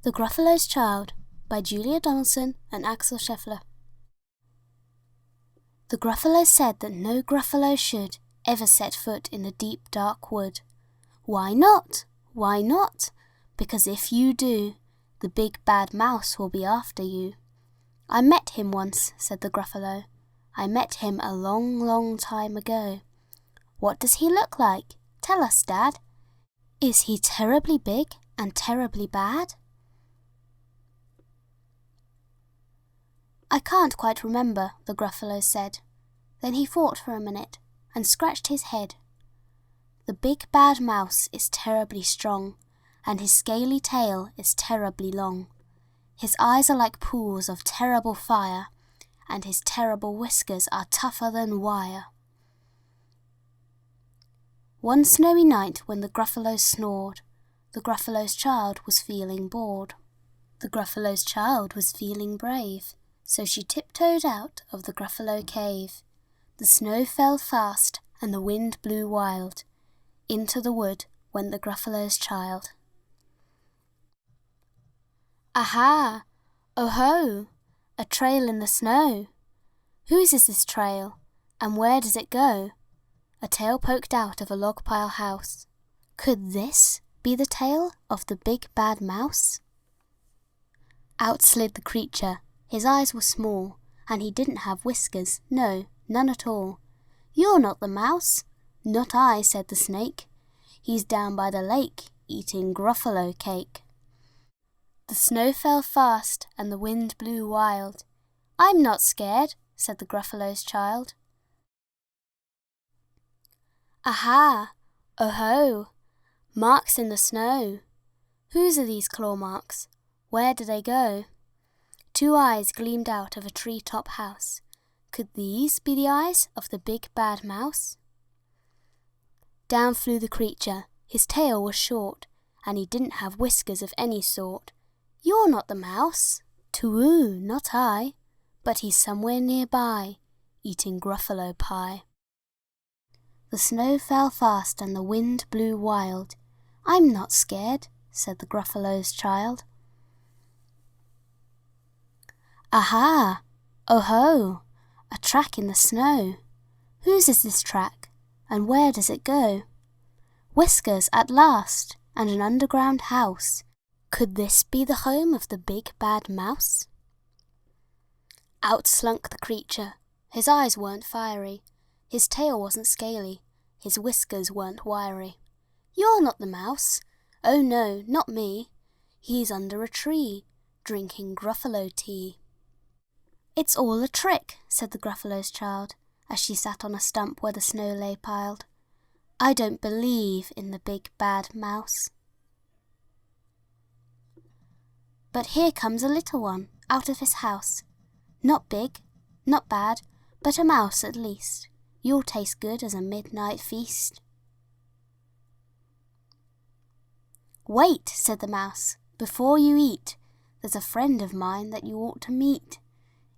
The Gruffalo's Child by Donaldson and Axel Scheffler. The Gruffalo said that no Gruffalo should ever set foot in the deep dark wood. Why not? Why not? Because if you do, the big bad mouse will be after you. I met him once, said the Gruffalo. I met him a long, long time ago. What does he look like? Tell us, Dad. Is he terribly big and terribly bad? I can't quite remember, the Gruffalo said. Then he thought for a minute and scratched his head. The big bad mouse is terribly strong, and his scaly tail is terribly long. His eyes are like pools of terrible fire, and his terrible whiskers are tougher than wire. One snowy night when the Gruffalo snored, the Gruffalo's child was feeling bored. The Gruffalo's child was feeling brave, so she tiptoed out of the Gruffalo cave. The snow fell fast and the wind blew wild. Into the wood went the Gruffalo's child. Aha! Oh-ho! A trail in the snow. Whose is this trail, and where does it go? A tail poked out of a log pile house. Could this be the tail of the big bad mouse? Out slid the creature. His eyes were small, and he didn't have whiskers, no, none at all. You're not the mouse. Not I, said the snake. He's down by the lake, eating Gruffalo cake. The snow fell fast, and the wind blew wild. I'm not scared, said the Gruffalo's child. Aha! Oh-ho! Marks in the snow. Whose are these claw marks? Where do they go? Two eyes gleamed out of a tree-top house. Could these be the eyes of the big bad mouse? Down flew the creature. His tail was short, and he didn't have whiskers of any sort. You're not the mouse. Too-oo, not I. But he's somewhere nearby, eating Gruffalo pie. The snow fell fast and the wind blew wild. I'm not scared, said the Gruffalo's child. Aha! Oh-ho! A track in the snow. Whose is this track, and where does it go? Whiskers at last, and an underground house. Could this be the home of the big bad mouse? Out slunk the creature. His eyes weren't fiery. His tail wasn't scaly. His whiskers weren't wiry. You're not the mouse. Oh no, not me. He's under a tree, drinking Gruffalo tea. It's all a trick, said the Gruffalo's child, as she sat on a stump where the snow lay piled. I don't believe in the big bad mouse. But here comes a little one, out of his house. Not big, not bad, but a mouse at least. You'll taste good as a midnight feast. Wait, said the mouse, before you eat. There's a friend of mine that you ought to meet.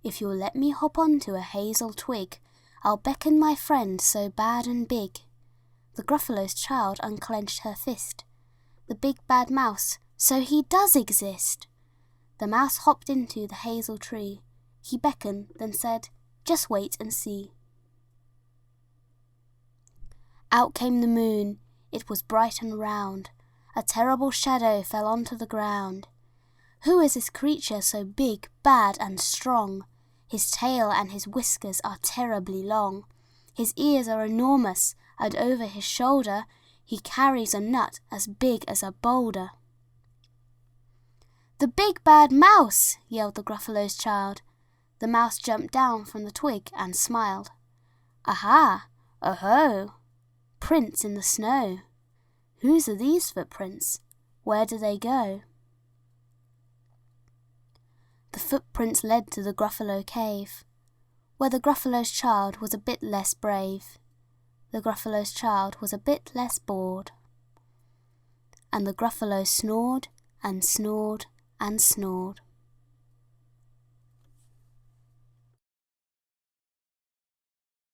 If you'll let me hop onto a hazel twig, I'll beckon my friend so bad and big. The Gruffalo's child unclenched her fist. The big bad mouse, so he does exist. The mouse hopped into the hazel tree. He beckoned, then said, just wait and see. Out came the moon. It was bright and round. A terrible shadow fell onto the ground. Who is this creature so big, bad, and strong? His tail and his whiskers are terribly long. His ears are enormous, and over his shoulder he carries a nut as big as a boulder. The big bad mouse! Yelled the Gruffalo's child. The mouse jumped down from the twig and smiled. Aha! Oh-ho! Prints in the snow. Whose are these footprints? Where do they go? The footprints led to the Gruffalo cave, where the Gruffalo's child was a bit less brave. The Gruffalo's child was a bit less bored. And the Gruffalo snored and snored and snored.